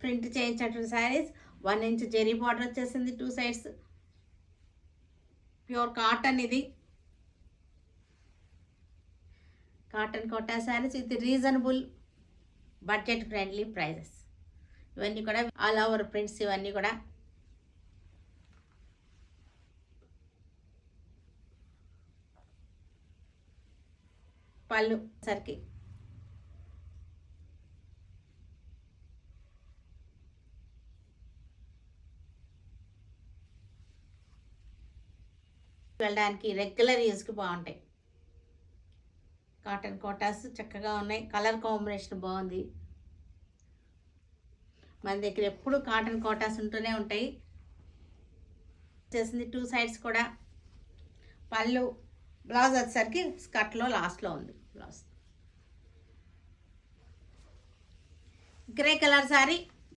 Print చేయించినటువంటి saris. 1 inch zari border వచ్చేసింది 2 sides. Pure cotton, ఇది cotton Kota saris with reasonable budget friendly prices. ఇవన్నీ కూడా ఆల్ ఓవర్ ప్రింట్స్, ఇవన్నీ కూడా పళ్ళు సరికి వెళ్ళడానికి రెగ్యులర్ యూజ్కి బాగుంటాయి. కాటన్ కోటాస్ చక్కగా ఉన్నాయి. కలర్ కాంబినేషన్ బాగుంది. మన దగ్గర ఎప్పుడు కాటన్ కోటాస్ ఉంటూనే ఉంటాయి. చేసింది 2 సైడ్స్ కూడా. పళ్ళు, బ్లౌజ్ వచ్చేసరికి స్కర్ట్లో లాస్ట్లో ఉంది బ్లౌజ్. Grey colour sari